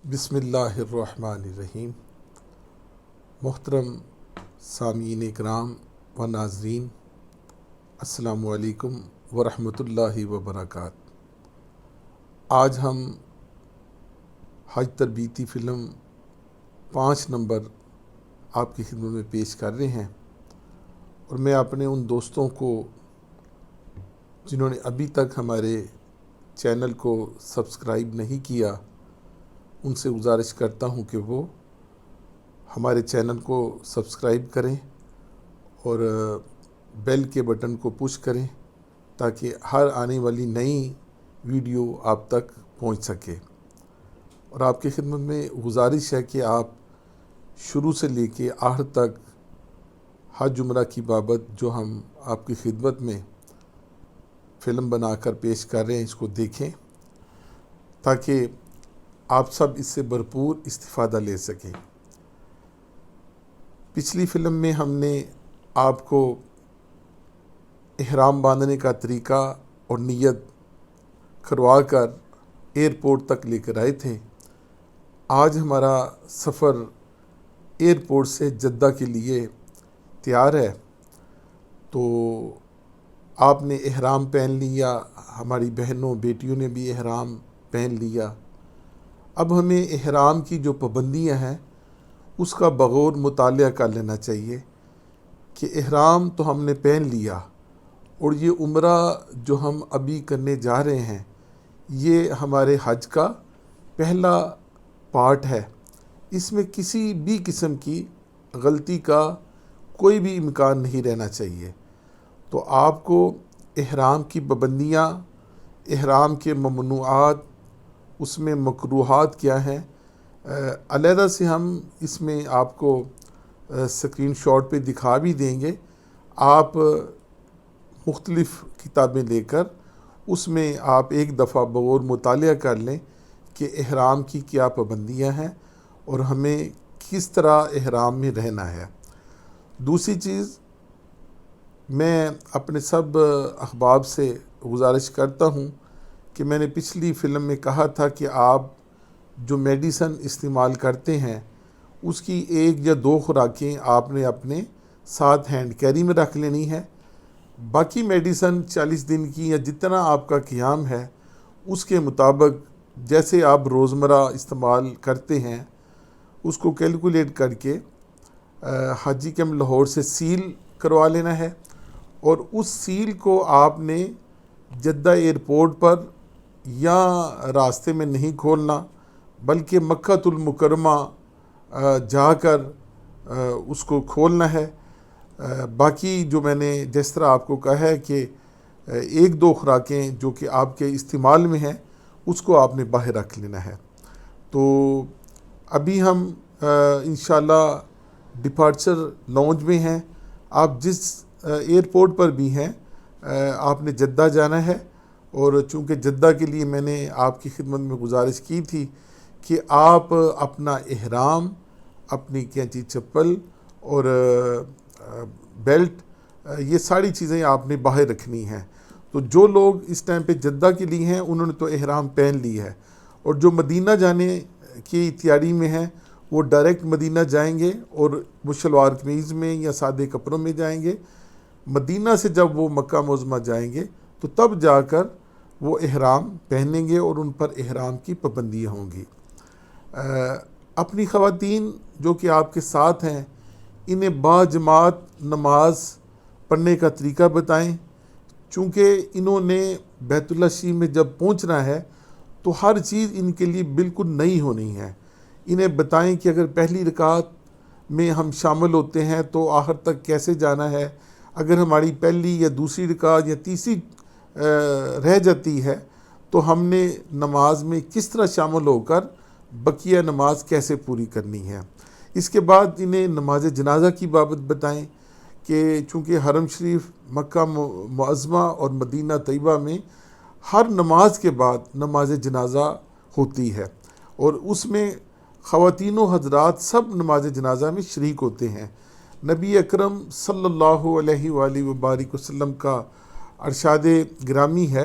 بسم اللہ الرحمن الرحیم۔ محترم سامعین اکرام و ناظرین، السلام علیکم ورحمۃ اللہ وبرکاتہ۔ آج ہم حج تربیتی فلم 5 نمبر آپ کی خدمت میں پیش کر رہے ہیں، اور میں اپنے ان دوستوں کو جنہوں نے ابھی تک ہمارے چینل کو سبسکرائب نہیں کیا، ان سے گزارش کرتا ہوں کہ وہ ہمارے چینل کو سبسکرائب کریں اور بیل کے بٹن کو پش کریں تاکہ ہر آنے والی نئی ویڈیو آپ تک پہنچ سکے۔ اور آپ کی خدمت میں گزارش ہے کہ آپ شروع سے لے کے آخر تک حج عمرہ کی بابت جو ہم آپ کی خدمت میں فلم بنا کر پیش کر رہے ہیں اس کو دیکھیں، تاکہ آپ سب اس سے بھرپور استفادہ لے سکیں۔ پچھلی فلم میں ہم نے آپ کو احرام باندھنے کا طریقہ اور نیت کروا کر ایئرپورٹ تک لے کر آئے تھے۔ آج ہمارا سفر ایئرپورٹ سے جدہ کے لیے تیار ہے، تو آپ نے احرام پہن لیا، ہماری بہنوں بیٹیوں نے بھی احرام پہن لیا۔ اب ہمیں احرام کی جو پابندیاں ہیں اس کا بغور مطالعہ کر لینا چاہیے کہ احرام تو ہم نے پہن لیا، اور یہ عمرہ جو ہم ابھی کرنے جا رہے ہیں یہ ہمارے حج کا پہلا پارٹ ہے۔ اس میں کسی بھی قسم کی غلطی کا کوئی بھی امکان نہیں رہنا چاہیے۔ تو آپ کو احرام کی پابندیاں، احرام کے ممنوعات، اس میں مکروہات کیا ہیں، علیحدہ سے ہم اس میں آپ کو اسکرین شاٹ پہ دکھا بھی دیں گے۔ آپ مختلف کتابیں لے کر اس میں آپ ایک دفعہ بغور مطالعہ کر لیں کہ احرام کی کیا پابندیاں ہیں اور ہمیں کس طرح احرام میں رہنا ہے۔ دوسری چیز، میں اپنے سب احباب سے گزارش کرتا ہوں کہ میں نے پچھلی فلم میں کہا تھا کہ آپ جو میڈیسن استعمال کرتے ہیں اس کی 1 یا 2 خوراکیں آپ نے اپنے ساتھ ہینڈ کیری میں رکھ لینی ہے۔ باقی میڈیسن 40 دن کی یا جتنا آپ کا قیام ہے اس کے مطابق جیسے آپ روزمرہ استعمال کرتے ہیں اس کو کیلکولیٹ کر کے حاجی کیمپ لاہور سے سیل کروا لینا ہے، اور اس سیل کو آپ نے جدہ ایئرپورٹ پر یا راستے میں نہیں کھولنا، بلکہ مکۃ المکرمہ جا کر اس کو کھولنا ہے۔ باقی جو میں نے جس طرح آپ کو کہا ہے کہ 1-2 خوراکیں جو کہ آپ کے استعمال میں ہیں اس کو آپ نے باہر رکھ لینا ہے۔ تو ابھی ہم انشاءاللہ ڈپارچر لاؤنج میں ہیں۔ آپ جس ایئرپورٹ پر بھی ہیں آپ نے جدہ جانا ہے، اور چونکہ جدہ کے لیے میں نے آپ کی خدمت میں گزارش کی تھی کہ آپ اپنا احرام، اپنی کینچی چپل اور بیلٹ، یہ ساری چیزیں آپ نے باہر رکھنی ہیں۔ تو جو لوگ اس ٹائم پہ جدہ کے لیے ہیں انہوں نے تو احرام پہن لی ہے، اور جو مدینہ جانے کی تیاری میں ہیں وہ ڈائریکٹ مدینہ جائیں گے، اور وہ شلوار قمیض میں یا سادے کپڑوں میں جائیں گے۔ مدینہ سے جب وہ مکہ معظمہ جائیں گے تو تب جا کر وہ احرام پہنیں گے اور ان پر احرام کی پابندیاں ہوں گی۔ اپنی خواتین جو کہ آپ کے ساتھ ہیں انہیں باجماعت نماز پڑھنے کا طریقہ بتائیں، چونکہ انہوں نے بیت اللہ شریف میں جب پہنچنا ہے تو ہر چیز ان کے لیے بالکل نئی ہونی ہے۔ انہیں بتائیں کہ اگر پہلی رکعت میں ہم شامل ہوتے ہیں تو آخر تک کیسے جانا ہے، اگر ہماری پہلی یا دوسری رکعت یا تیسری رہ جاتی ہے تو ہم نے نماز میں کس طرح شامل ہو کر بقیہ نماز کیسے پوری کرنی ہے۔ اس کے بعد انہیں نماز جنازہ کی بابت بتائیں کہ چونکہ حرم شریف، مکہ معظمہ اور مدینہ طیبہ میں ہر نماز کے بعد نماز جنازہ ہوتی ہے، اور اس میں خواتین و حضرات سب نماز جنازہ میں شریک ہوتے ہیں۔ نبی اکرم صلی اللہ علیہ وآلہ وبارک وسلم کا ارشاد گرامی ہے،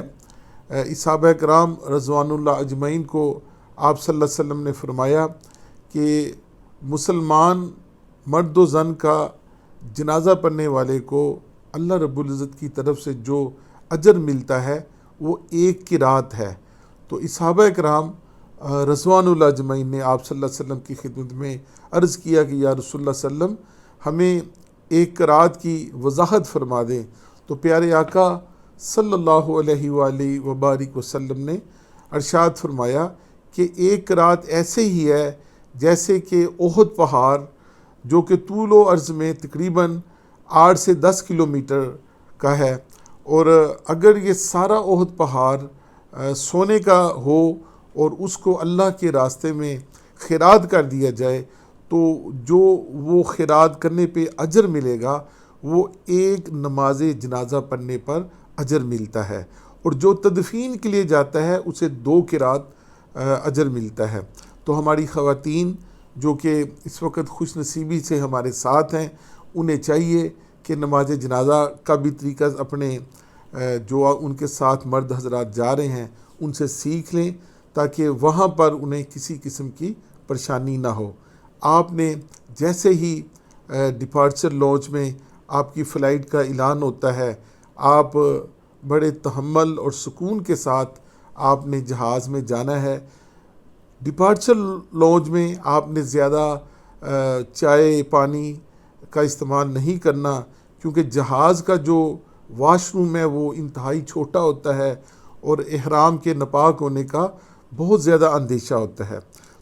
صحابہ کرام رضوان اللہ اجمعین کو آپ صلی اللہ علیہ وسلم نے فرمایا کہ مسلمان مرد و زن کا جنازہ پڑھنے والے کو اللہ رب العزت کی طرف سے جو اجر ملتا ہے وہ ایک قرات ہے۔ تو صحابہ کرام رضوان اللہ اجمعین نے آپ صلی اللہ علیہ وسلم کی خدمت میں عرض کیا کہ یا رسول اللہ صلی اللہ علیہ وسلم ہمیں ایک قرات کی وضاحت فرما دیں۔ تو پیارے آقا صلی اللہ علیہ وآلہ وبارک وسلم نے ارشاد فرمایا کہ ایک قرات ایسے ہی ہے جیسے کہ احد پہاڑ، جو کہ طول و عرض میں تقریباً 8 سے 10 کلومیٹر کا ہے، اور اگر یہ سارا احد پہاڑ سونے کا ہو اور اس کو اللہ کے راستے میں خیرات کر دیا جائے تو جو وہ خیرات کرنے پہ اجر ملے گا وہ ایک نماز جنازہ پڑھنے پر اجر ملتا ہے، اور جو تدفین کے لیے جاتا ہے اسے 2 قرات اجر ملتا ہے۔ تو ہماری خواتین جو کہ اس وقت خوش نصیبی سے ہمارے ساتھ ہیں، انہیں چاہیے کہ نماز جنازہ کا بھی طریقہ اپنے جو ان کے ساتھ مرد حضرات جا رہے ہیں ان سے سیکھ لیں، تاکہ وہاں پر انہیں کسی قسم کی پریشانی نہ ہو۔ آپ نے جیسے ہی ڈپارچر لانچ میں آپ کی فلائٹ کا اعلان ہوتا ہے، آپ بڑے تحمل اور سکون کے ساتھ آپ نے جہاز میں جانا ہے۔ ڈپارچر لانچ میں آپ نے زیادہ چائے پانی کا استعمال نہیں کرنا، کیونکہ جہاز کا جو واش روم ہے وہ انتہائی چھوٹا ہوتا ہے اور احرام کے ناپاک ہونے کا بہت زیادہ اندیشہ ہوتا ہے۔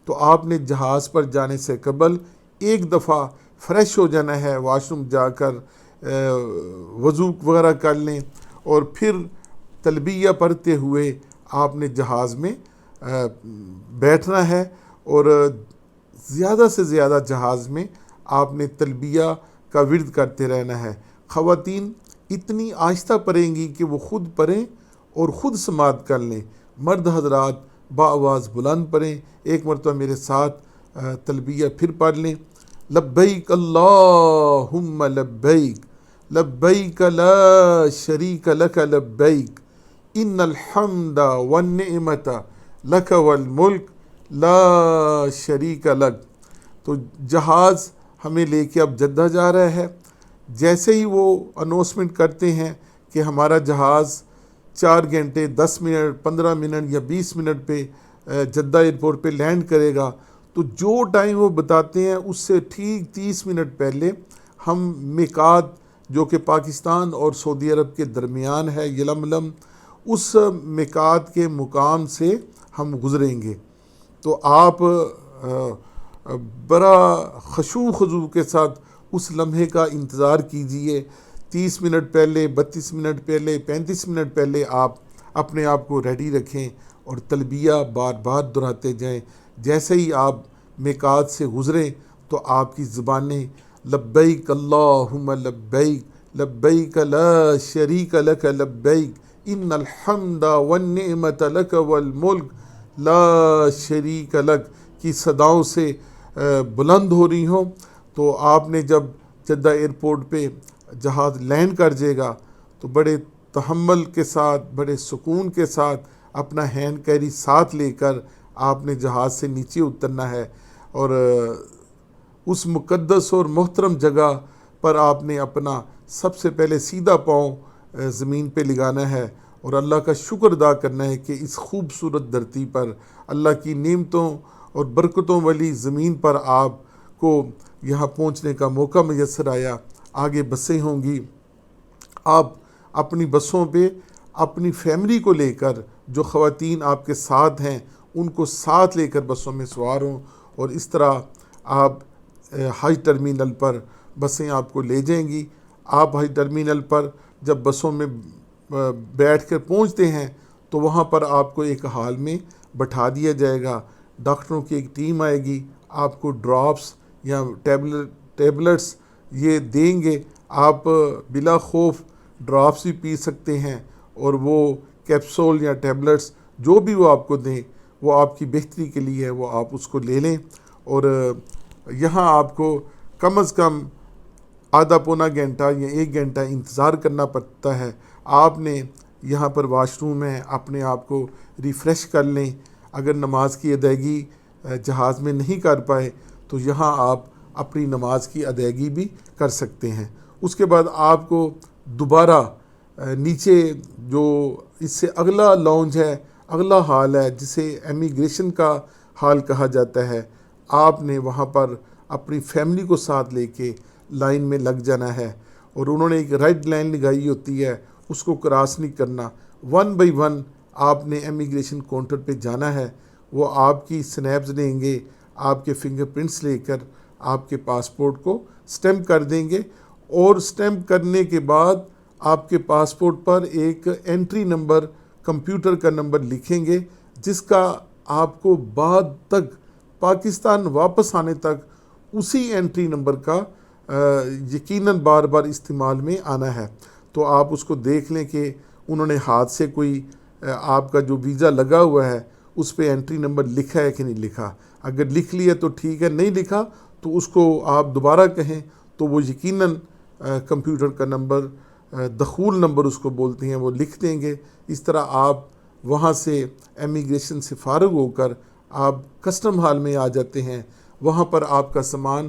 تو آپ نے جہاز پر جانے سے قبل ایک دفعہ فریش ہو جانا ہے، واش روم جا کر وضو وغیرہ کر لیں، اور پھر تلبیہ پڑھتے ہوئے آپ نے جہاز میں بیٹھنا ہے، اور زیادہ سے زیادہ جہاز میں آپ نے تلبیہ کا ورد کرتے رہنا ہے۔ خواتین اتنی آہستہ پڑھیں گی کہ وہ خود پڑھیں اور خود سماعت کر لیں، مرد حضرات بآواز بلند پڑھیں۔ ایک مرتبہ میرے ساتھ تلبیہ پھر پڑھ لیں، لبیک اللہم لبیک لبیک لا شریک لک لبیک ان الحمد والنعمت لک والملک لا شریک لک۔ تو جہاز ہمیں لے کے اب جدہ جا رہا ہے۔ جیسے ہی وہ اناؤنسمنٹ کرتے ہیں کہ ہمارا جہاز 4 گھنٹے 10 منٹ 15 منٹ یا 20 منٹ پہ جدہ ایئرپورٹ پہ لینڈ کرے گا، تو جو ٹائم وہ بتاتے ہیں اس سے ٹھیک 30 منٹ پہلے ہم میقات جو کہ پاکستان اور سعودی عرب کے درمیان ہے یلملم، اس میقات کے مقام سے ہم گزریں گے۔ تو آپ بڑا خشوع خضوع کے ساتھ اس لمحے کا انتظار کیجئے۔ 30 منٹ پہلے، 32 منٹ پہلے، 35 منٹ پہلے آپ اپنے آپ کو ریڈی رکھیں اور تلبیہ بار بار دہراتے جائیں۔ جیسے ہی آپ میقات سے گزریں تو آپ کی زبانیں لبیک اللہم لبیک لبیک لا شریک لک لبیک ان الحمد والنعمت لک والملک لا شریک لک کی صداؤں سے بلند ہو رہی ہوں۔ تو آپ نے جب جدہ ایئرپورٹ پہ جہاز لینڈ کر جائے گا تو بڑے تحمل کے ساتھ، بڑے سکون کے ساتھ اپنا ہینڈ کیری ساتھ لے کر آپ نے جہاز سے نیچے اترنا ہے، اور اس مقدس اور محترم جگہ پر آپ نے اپنا سب سے پہلے سیدھا پاؤں زمین پہ لگانا ہے اور اللہ کا شکر ادا کرنا ہے کہ اس خوبصورت دھرتی پر اللہ کی نعمتوں اور برکتوں والی زمین پر آپ کو یہاں پہنچنے کا موقع میسر آیا۔ آگے بسیں ہوں گی، آپ اپنی بسوں پہ اپنی فیملی کو لے کر، جو خواتین آپ کے ساتھ ہیں ان کو ساتھ لے کر بسوں میں سوار ہوں، اور اس طرح آپ حج ٹرمینل پر بسیں آپ کو لے جائیں گی۔ آپ حج ٹرمینل پر جب بسوں میں بیٹھ کر پہنچتے ہیں تو وہاں پر آپ کو ایک ہال میں بٹھا دیا جائے گا، ڈاکٹروں کی ایک ٹیم آئے گی، آپ کو ڈراپس یا ٹیبلٹس یہ دیں گے۔ آپ بلا خوف ڈراپس بھی پی سکتے ہیں، اور وہ کیپسول یا ٹیبلٹس جو بھی وہ آپ کو دیں وہ آپ کی بہتری کے لیے ہے، وہ آپ اس کو لے لیں۔ اور یہاں آپ کو کم از کم آدھا پونا گھنٹہ یا 1 گھنٹہ انتظار کرنا پڑتا ہے۔ آپ نے یہاں پر واش روم ہے، اپنے آپ کو ریفریش کر لیں، اگر نماز کی ادائیگی جہاز میں نہیں کر پائے تو یہاں آپ اپنی نماز کی ادائیگی بھی کر سکتے ہیں۔ اس کے بعد آپ کو دوبارہ نیچے جو اس سے اگلا لاؤنج ہے، اگلا ہال ہے جسے امیگریشن کا ہال کہا جاتا ہے، آپ نے وہاں پر اپنی فیملی کو ساتھ لے کے لائن میں لگ جانا ہے، اور انہوں نے ایک ریڈ لائن لگائی ہوتی ہے، اس کو کراس نہیں کرنا۔ 1 بائی 1 آپ نے امیگریشن کاؤنٹر پہ جانا ہے، وہ آپ کی سنیپس لیں گے، آپ کے فنگر پرنٹس لے کر آپ کے پاسپورٹ کو سٹیمپ کر دیں گے، اور سٹیمپ کرنے کے بعد آپ کے پاسپورٹ پر ایک انٹری نمبر، کمپیوٹر کا نمبر لکھیں گے، جس کا آپ کو بعد تک پاکستان واپس آنے تک اسی انٹری نمبر کا یقیناً بار بار استعمال میں آنا ہے۔ تو آپ اس کو دیکھ لیں کہ انہوں نے ہاتھ سے کوئی آپ کا جو ویزا لگا ہوا ہے اس پہ انٹری نمبر لکھا ہے کہ نہیں لکھا۔ اگر لکھ لیا تو ٹھیک ہے، نہیں لکھا تو اس کو آپ دوبارہ کہیں تو وہ یقیناً کمپیوٹر کا نمبر، دخول نمبر اس کو بولتے ہیں، وہ لکھ دیں گے۔ اس طرح آپ وہاں سے امیگریشن سے فارغ ہو کر آپ کسٹم ہال میں آ جاتے ہیں۔ وہاں پر آپ کا سامان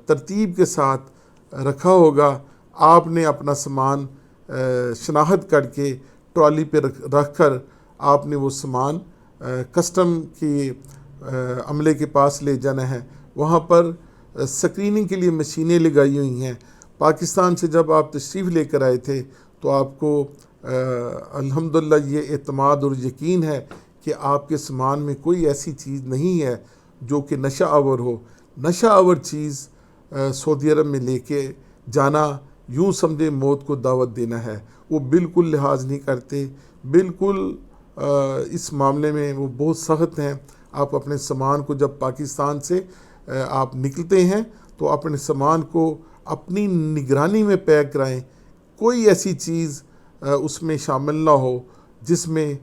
ترتیب کے ساتھ رکھا ہوگا، آپ نے اپنا سامان شناخت کر کے ٹرالی پہ رکھ کر آپ نے وہ سامان کسٹم کی عملے کے پاس لے جانا ہے۔ وہاں پر سکریننگ کے لیے مشینیں لگائی ہوئی ہیں۔ پاکستان سے جب آپ تشریف لے کر آئے تھے تو آپ کو الحمدللہ یہ اعتماد اور یقین ہے کہ آپ کے سامان میں کوئی ایسی چیز نہیں ہے جو کہ نشہ آور ہو۔ نشہ آور چیز سعودی عرب میں لے کے جانا یوں سمجھے موت کو دعوت دینا ہے۔ وہ بالکل لحاظ نہیں کرتے، بالکل اس معاملے میں وہ بہت سخت ہیں۔ آپ اپنے سامان کو جب پاکستان سے آپ نکلتے ہیں تو اپنے سامان کو اپنی نگرانی میں پیک کرائیں، کوئی ایسی چیز اس میں شامل نہ ہو جس میں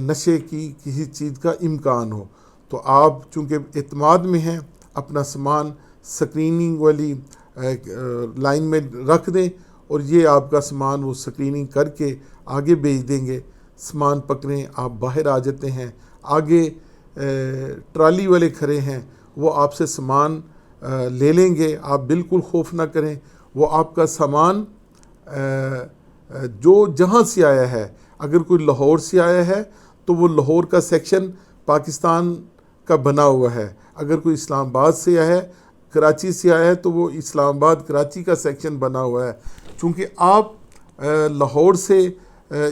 نشے کی کسی چیز کا امکان ہو۔ تو آپ چونکہ اعتماد میں ہیں، اپنا سامان سکریننگ والی لائن میں رکھ دیں، اور یہ آپ کا سامان وہ سکریننگ کر کے آگے بھیج دیں گے۔ سامان پکڑیں، آپ باہر آ جاتے ہیں، آگے ٹرالی والے کھڑے ہیں، وہ آپ سے سامان لے لیں گے۔ آپ بالکل خوف نہ کریں، وہ آپ کا سامان جو جہاں سے آیا ہے، اگر کوئی لاہور سے آیا ہے تو وہ لاہور کا سیکشن پاکستان کا بنا ہوا ہے، اگر کوئی اسلام آباد سے آیا ہے، کراچی سے آیا ہے تو وہ اسلام آباد کراچی کا سیکشن بنا ہوا ہے۔ چونکہ آپ لاہور سے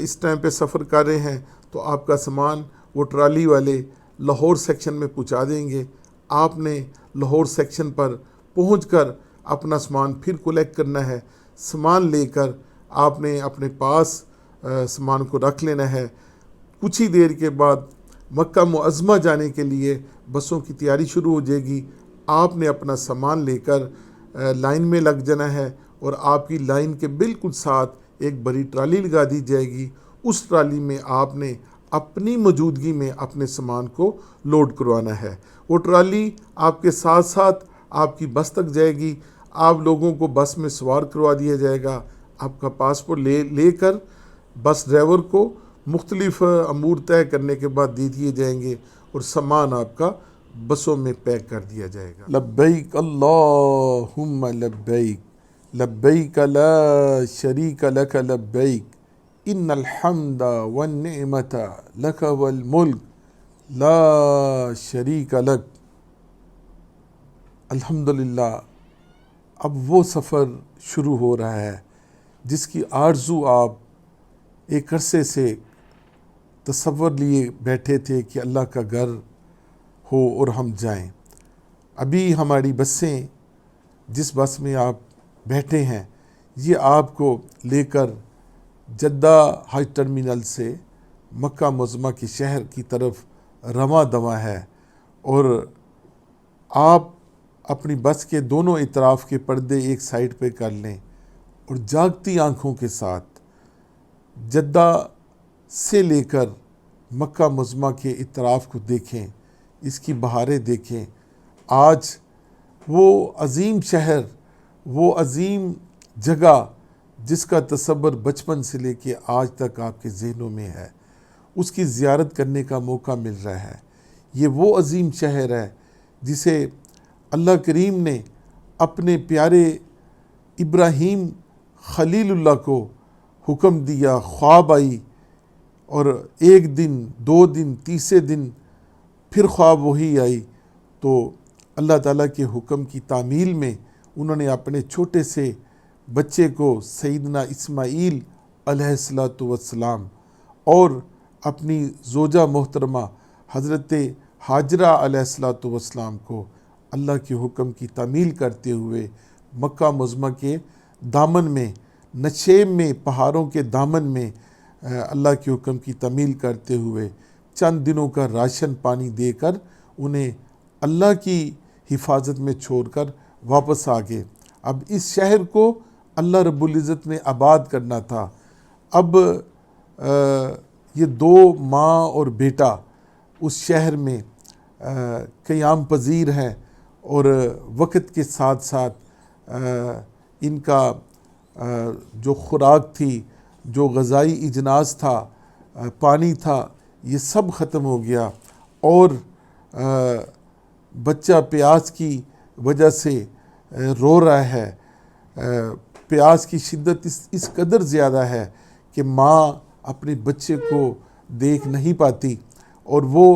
اس ٹائم پہ سفر کر رہے ہیں تو آپ کا سامان وہ ٹرالی والے لاہور سیکشن میں پہنچا دیں گے۔ آپ نے لاہور سیکشن پر پہنچ کر اپنا سامان پھر کولیکٹ کرنا ہے۔ سامان لے کر آپ نے اپنے پاس سامان کو رکھ لینا ہے۔ کچھ ہی دیر کے بعد مکہ معظمہ جانے کے لیے بسوں کی تیاری شروع ہو جائے گی۔ آپ نے اپنا سامان لے کر لائن میں لگ جانا ہے، اور آپ کی لائن کے بالکل ساتھ ایک بڑی ٹرالی لگا دی جائے گی۔ اس ٹرالی میں آپ نے اپنی موجودگی میں اپنے سامان کو لوڈ کروانا ہے۔ وہ ٹرالی آپ کے ساتھ ساتھ آپ کی بس تک جائے گی، آپ لوگوں کو بس میں سوار کروا دیا جائے گا۔ آپ کا پاسپورٹ لے کر بس ڈرائیور کو مختلف امور طے کرنے کے بعد دے دیے جائیں گے، اور سامان آپ کا بسوں میں پیک کر دیا جائے گا۔ لبیک اللہم لبیک، لبیک لا شریک لک لبیک، ان الحمد والنعمت لک والملک لا شریک لک۔ الحمدللہ اب وہ سفر شروع ہو رہا ہے جس کی آرزو آپ ایک عرصے سے تصور لیے بیٹھے تھے کہ اللہ کا گھر ہو اور ہم جائیں۔ ابھی ہماری بسیں، جس بس میں آپ بیٹھے ہیں، یہ آپ کو لے کر جدہ حج ٹرمینل سے مکہ معظمہ کے شہر کی طرف رواں دواں ہے، اور آپ اپنی بس کے دونوں اطراف کے پردے ایک سائڈ پہ کر لیں، اور جاگتی آنکھوں کے ساتھ جدہ سے لے کر مکہ معظمہ کے اطراف کو دیکھیں، اس کی بہاریں دیکھیں۔ آج وہ عظیم شہر، وہ عظیم جگہ جس کا تصور بچپن سے لے کے آج تک آپ کے ذہنوں میں ہے، اس کی زیارت کرنے کا موقع مل رہا ہے۔ یہ وہ عظیم شہر ہے جسے اللہ کریم نے اپنے پیارے ابراہیم خلیل اللہ کو حکم دیا، خواب آئی، اور ایک دن، 2 دن، تیسرے دن پھر خواب وہی آئی، تو اللہ تعالیٰ کے حکم کی تعمیل میں انہوں نے اپنے چھوٹے سے بچے کو سیدنا اسماعیل علیہ السلام اور اپنی زوجہ محترمہ حضرت ہاجرہ علیہ السلام کو اللہ کے حکم کی تعمیل کرتے ہوئے مکہ معظمہ کے دامن میں، نشیب میں، پہاڑوں کے دامن میں اللہ کے حکم کی تعمیل کرتے ہوئے چند دنوں کا راشن پانی دے کر انہیں اللہ کی حفاظت میں چھوڑ کر واپس آ گئے۔ اب اس شہر کو اللہ رب العزت نے آباد کرنا تھا۔ اب یہ 2 ماں اور بیٹا اس شہر میں قیام پذیر ہیں، اور وقت کے ساتھ ساتھ ان کا جو خوراک تھی، جو غذائی اجناس تھا، پانی تھا، یہ سب ختم ہو گیا، اور بچہ پیاس کی وجہ سے رو رہا ہے۔ پیاس کی شدت اس قدر زیادہ ہے کہ ماں اپنے بچے کو دیکھ نہیں پاتی، اور وہ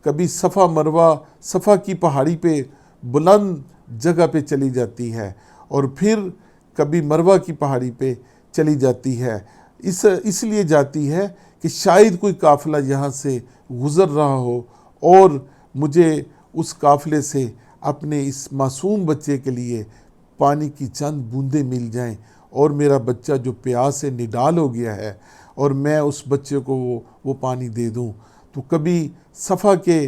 کبھی صفا مروہ، صفا کی پہاڑی پہ بلند جگہ پہ چلی جاتی ہے، اور پھر کبھی مروہ کی پہاڑی پہ چلی جاتی ہے۔ اس لیے جاتی ہے کہ شاید کوئی قافلہ یہاں سے گزر رہا ہو اور مجھے اس قافلے سے اپنے اس معصوم بچے کے لیے پانی کی چند بوندیں مل جائیں، اور میرا بچہ جو پیاس سے نڈال ہو گیا ہے، اور میں اس بچے کو وہ پانی دے دوں۔ تو کبھی صفا کے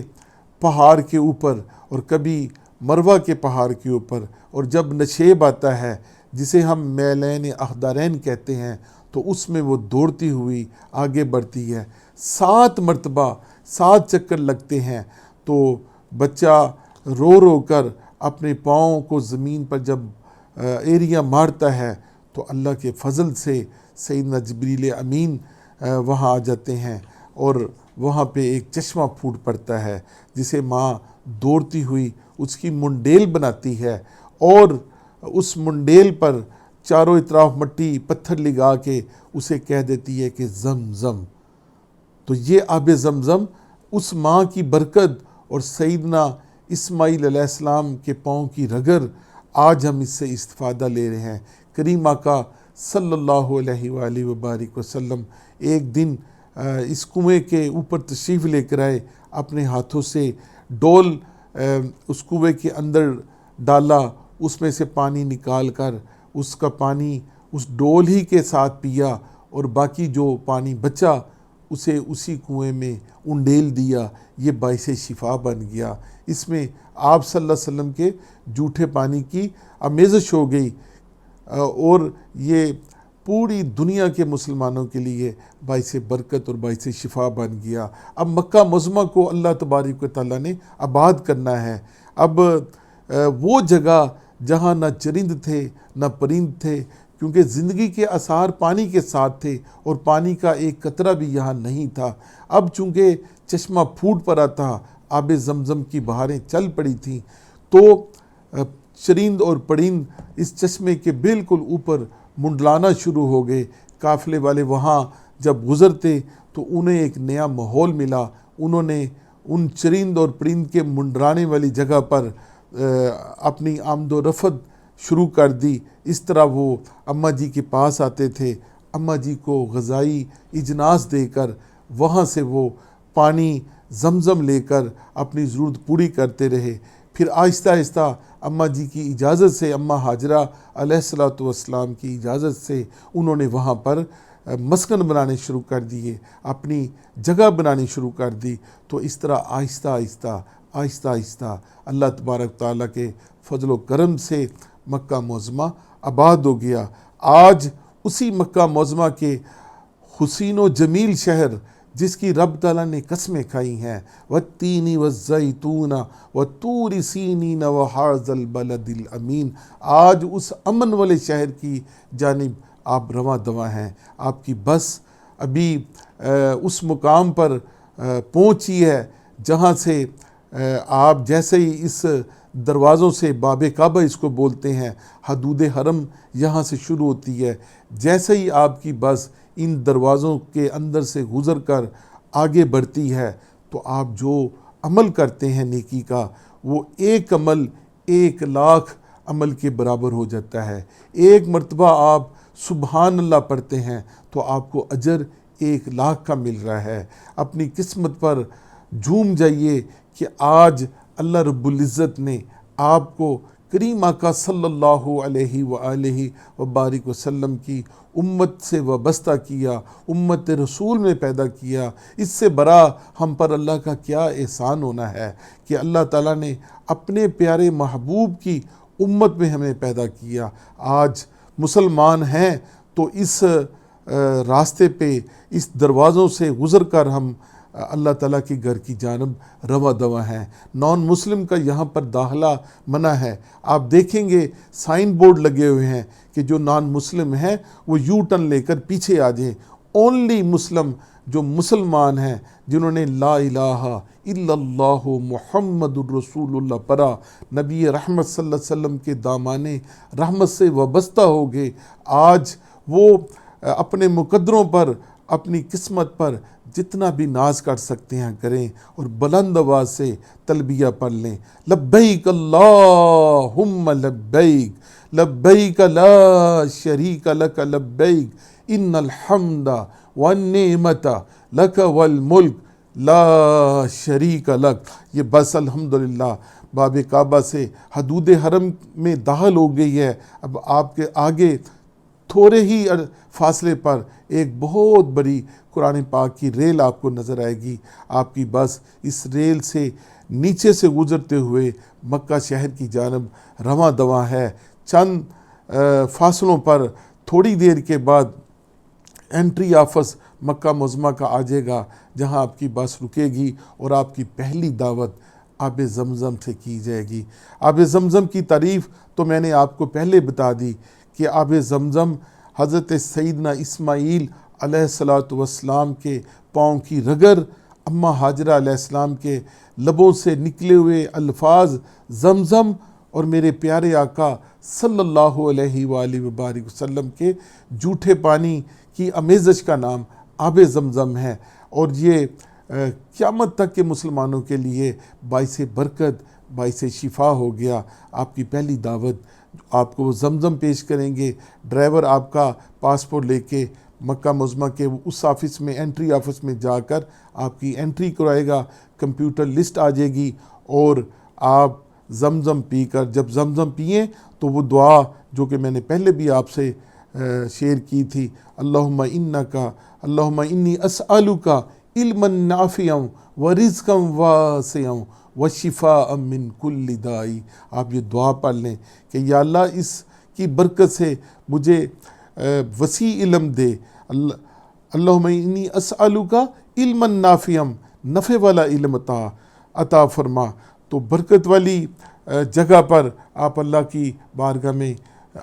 پہاڑ کے اوپر اور کبھی مروہ کے پہاڑ کے اوپر، اور جب نشیب آتا ہے جسے ہم میلین اخدارین کہتے ہیں، تو اس میں وہ دوڑتی ہوئی آگے بڑھتی ہے۔ 7 مرتبہ 7 چکر لگتے ہیں، تو بچہ رو رو کر اپنے پاؤں کو زمین پر جب ایریا مارتا ہے، تو اللہ کے فضل سے سیدنا جبریل امین وہاں آ جاتے ہیں، اور وہاں پہ ایک چشمہ پھوٹ پڑتا ہے جسے ماں دوڑتی ہوئی اس کی منڈیل بناتی ہے، اور اس منڈیل پر چاروں اطراف مٹی پتھر لگا کے اسے کہہ دیتی ہے کہ زمزم۔ تو یہ آب زمزم اس ماں کی برکت اور سیدنا اسماعیل علیہ السلام کے پاؤں کی رگڑ، آج ہم اس سے استفادہ لے رہے ہیں۔ کریم آقا صلی اللہ علیہ وآلہ وبارک وسلم ایک دن اس کنویں کے اوپر تشریف لے کر آئے، اپنے ہاتھوں سے ڈول اس کنویں کے اندر ڈالا، اس میں سے پانی نکال کر اس کا پانی اس ڈول ہی کے ساتھ پیا، اور باقی جو پانی بچا اسے اسی کنویں میں انڈیل دیا۔ یہ باعث شفا بن گیا۔ اس میں آپ صلی اللہ علیہ وسلم کے جھوٹے پانی کی آمیزش ہو گئی، اور یہ پوری دنیا کے مسلمانوں کے لیے باعث برکت اور باعث شفا بن گیا۔ اب مکہ معظمہ کو اللہ تبارک و تعالیٰ نے آباد کرنا ہے۔ اب وہ جگہ جہاں نہ چرند تھے نہ پرند تھے، کیونکہ زندگی کے آثار پانی کے ساتھ تھے، اور پانی کا ایک قطرہ بھی یہاں نہیں تھا۔ اب چونکہ چشمہ پھوٹ پڑا تھا، آب زمزم کی بہاریں چل پڑی تھیں، تو چرند اور پرند اس چشمے کے بالکل اوپر منڈلانا شروع ہو گئے۔ قافلے والے وہاں جب گزرتے تو انہیں ایک نیا ماحول ملا، انہوں نے ان چرند اور پرند کے منڈرانے والی جگہ پر اپنی آمد و رفت شروع کر دی۔ اس طرح وہ اماں جی کے پاس آتے تھے، اماں جی کو غذائی اجناس دے کر وہاں سے وہ پانی زمزم لے کر اپنی ضرورت پوری کرتے رہے۔ پھر آہستہ آہستہ اماں جی کی اجازت سے، اماں ہاجرہ علیہ السلام کی اجازت سے انہوں نے وہاں پر مسکن بنانے شروع کر دیے، اپنی جگہ بنانی شروع کر دی۔ تو اس طرح آہستہ آہستہ اللہ تبارک تعالیٰ کے فضل و کرم سے مکہ معظمہ آباد ہو گیا۔ آج اسی مکہ معظمہ کے حسین و جمیل شہر، جس کی رب تعالیٰ نے قسمیں کھائی ہیں، وَالتِّینِ وَالزَّیْتُونَ وَطُورِ سِینِینَ وَہَٰذَا الْبَلَدِ الْأَمِینَ، آج اس امن والے شہر کی جانب آپ رواں دواں ہیں۔ آپ کی بس ابھی اس مقام پر پہنچی ہے جہاں سے آپ جیسے ہی اس دروازوں سے باب کعبہ اس کو بولتے ہیں، حدود حرم یہاں سے شروع ہوتی ہے، جیسے ہی آپ کی بس ان دروازوں کے اندر سے گزر کر آگے بڑھتی ہے تو آپ جو عمل کرتے ہیں نیکی کا، وہ ایک عمل 1,00,000 عمل کے برابر ہو جاتا ہے۔ ایک مرتبہ آپ سبحان اللہ پڑھتے ہیں تو آپ کو اجر 1,00,000 کا مل رہا ہے۔ اپنی قسمت پر جھوم جائیے کہ آج اللہ رب العزت نے آپ کو کریم آقا صلی اللہ علیہ وآلہ وبارک وسلم کی امت سے وابستہ کیا، امت رسول میں پیدا کیا۔ اس سے بڑا ہم پر اللہ کا کیا احسان ہونا ہے کہ اللہ تعالیٰ نے اپنے پیارے محبوب کی امت میں ہمیں پیدا کیا۔ آج مسلمان ہیں تو اس راستے پہ، اس دروازوں سے گزر کر ہم اللہ تعالیٰ کے گھر کی جانب رواں دواں ہیں۔ نان مسلم کا یہاں پر داخلہ منع ہے۔ آپ دیکھیں گے سائن بورڈ لگے ہوئے ہیں کہ جو نان مسلم ہیں وہ یو ٹرن لے کر پیچھے آ جائیں۔ اونلی مسلم جو مسلمان ہیں، جنہوں نے لا الہ الا اللہ محمد الرسول اللہ پڑھا، نبی رحمت صلی اللہ علیہ وسلم کے دامانے رحمت سے وابستہ ہو گئے، آج وہ اپنے مقدروں پر، اپنی قسمت پر جتنا بھی ناز کر سکتے ہیں کریں، اور بلند آواز سے تلبیہ پڑھ لیں، لبیک اللہم لبیک لبیک لا شریک لک لبیک ان الحمد والنعمت لک والملک لا شریک لک۔ یہ بس الحمدللہ باب کعبہ سے حدود حرم میں داخل ہو گئی ہے۔ اب آپ کے آگے تھوڑے ہی فاصلے پر ایک بہت بڑی قرآن پاک کی ریل آپ کو نظر آئے گی۔ آپ کی بس اس ریل سے نیچے سے گزرتے ہوئے مکہ شہر کی جانب رواں دواں ہے۔ چند فاصلوں پر تھوڑی دیر کے بعد انٹری آفس مکہ معظمہ کا آ جائے گا، جہاں آپ کی بس رکے گی اور آپ کی پہلی دعوت آب زمزم سے کی جائے گی۔ آب زمزم کی تعریف تو میں نے آپ کو پہلے بتا دی کہ آب زمزم حضرت سیدنا اسماعیل علیہ السلام کے پاؤں کی رگر، اماں ہاجرہ علیہ السلام کے لبوں سے نکلے ہوئے الفاظ زمزم، اور میرے پیارے آقا صلی اللہ علیہ وآلہ وبارک وسلم کے جھوٹے پانی کی آمیزش کا نام آب زمزم ہے، اور یہ قیامت تک کے مسلمانوں کے لیے باعث برکت، باعث شفا ہو گیا۔ آپ کی پہلی دعوت، آپ کو زمزم پیش کریں گے، ڈرائیور آپ کا پاسپورٹ لے کے مکہ معظمہ کے اس آفس میں، انٹری آفس میں جا کر آپ کی انٹری کرائے گا، کمپیوٹر لسٹ آ جائے گی، اور آپ زمزم پی کر، جب زمزم پئیں تو وہ دعا جو کہ میں نے پہلے بھی آپ سے شیئر کی تھی، اللہم انی اسألک علما نافعا ورزقا واسعا وشفاء من کل داء۔ آپ یہ دعا پڑھ لیں کہ یا اللہ اس کی برکت سے مجھے وسیع علم دے، اللہم انی اسألک علما نافعا، نفع والا علم عطا فرما۔ تو برکت والی جگہ پر آپ اللہ کی بارگاہ میں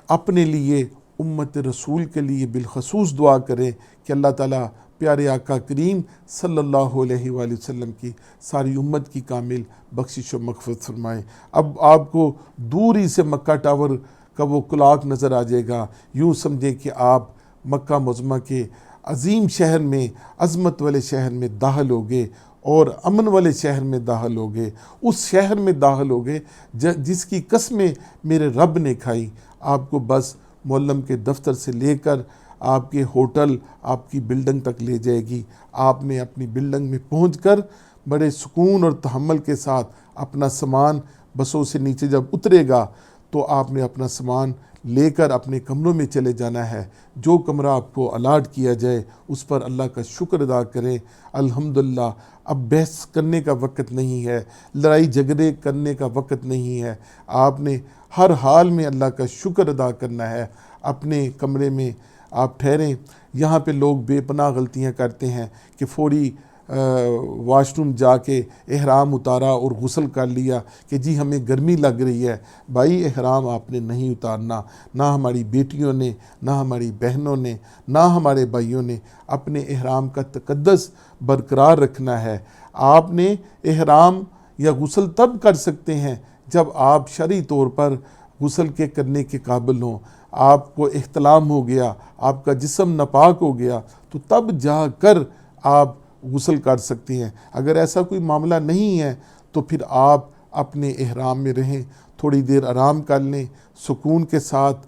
اپنے لیے، امت رسول کے لیے بالخصوص دعا کریں کہ اللہ تعالیٰ پیارے آقا کریم صلی اللہ علیہ وآلہ وسلم کی ساری امت کی کامل بخشش و مغفرت فرمائیں۔ اب آپ کو دور ہی سے مکہ ٹاور کا وہ کلاک نظر آ جائے گا، یوں سمجھیں کہ آپ مکہ معظمہ کے عظیم شہر میں، عظمت والے شہر میں داخل ہو گئے، اور امن والے شہر میں داخل ہو گئے، اس شہر میں داخل ہو گئے جس کی قسمیں میرے رب نے کھائی۔ آپ کو بس معلم کے دفتر سے لے کر آپ کے ہوٹل، آپ کی بلڈنگ تک لے جائے گی۔ آپ نے اپنی بلڈنگ میں پہنچ کر بڑے سکون اور تحمل کے ساتھ اپنا سامان بسوں سے نیچے جب اترے گا تو آپ نے اپنا سامان لے کر اپنے کمروں میں چلے جانا ہے۔ جو کمرہ آپ کو الاٹ کیا جائے اس پر اللہ کا شکر ادا کریں۔ الحمدللہ اب بحث کرنے کا وقت نہیں ہے، لڑائی جھگڑے کرنے کا وقت نہیں ہے، آپ نے ہر حال میں اللہ کا شکر ادا کرنا ہے۔ اپنے کمرے میں آپ ٹھہریں۔ یہاں پہ لوگ بے پناہ غلطیاں کرتے ہیں کہ فوری واش روم جا کے احرام اتارا اور غسل کر لیا کہ جی ہمیں گرمی لگ رہی ہے، بھائی احرام آپ نے نہیں اتارنا، نہ ہماری بیٹیوں نے، نہ ہماری بہنوں نے، نہ ہمارے بھائیوں نے اپنے احرام کا تقدس برقرار رکھنا ہے۔ آپ نے احرام یا غسل تب کر سکتے ہیں جب آپ شرعی طور پر غسل کے کرنے کے قابل ہوں، آپ کو احتلام ہو گیا، آپ کا جسم ناپاک ہو گیا، تو تب جا کر آپ غسل کر سکتے ہیں۔ اگر ایسا کوئی معاملہ نہیں ہے تو پھر آپ اپنے احرام میں رہیں، تھوڑی دیر آرام کر لیں، سکون کے ساتھ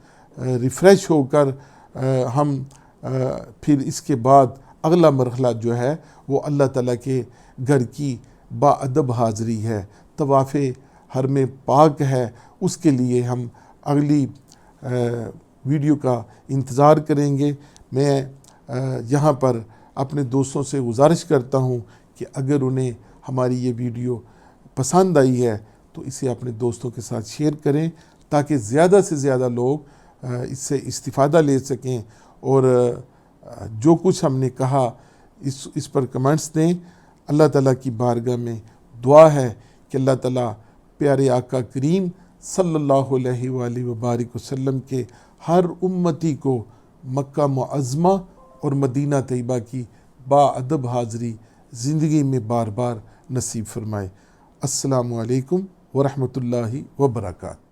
ریفریش ہو کر ہم پھر اس کے بعد اگلا مرحلہ جو ہے وہ اللہ تعالیٰ کے گھر کی با ادب حاضری ہے، طواف حرم پاک ہے، اس کے لیے ہم اگلی ویڈیو کا انتظار کریں گے۔ میں یہاں پر اپنے دوستوں سے گزارش کرتا ہوں کہ اگر انہیں ہماری یہ ویڈیو پسند آئی ہے تو اسے اپنے دوستوں کے ساتھ شیئر کریں تاکہ زیادہ سے زیادہ لوگ اس سے استفادہ لے سکیں، اور جو کچھ ہم نے کہا اس پر کمنٹس دیں۔ اللہ تعالیٰ کی بارگاہ میں دعا ہے کہ اللہ تعالیٰ پیارے آقا کریم صلی اللہ علیہ وآلہ وبارک وسلم کے ہر امتی کو مکہ معظمہ اور مدینہ طیبہ کی با ادب حاضری زندگی میں بار بار نصیب فرمائے۔ السلام علیکم ورحمۃ اللہ وبرکاتہ۔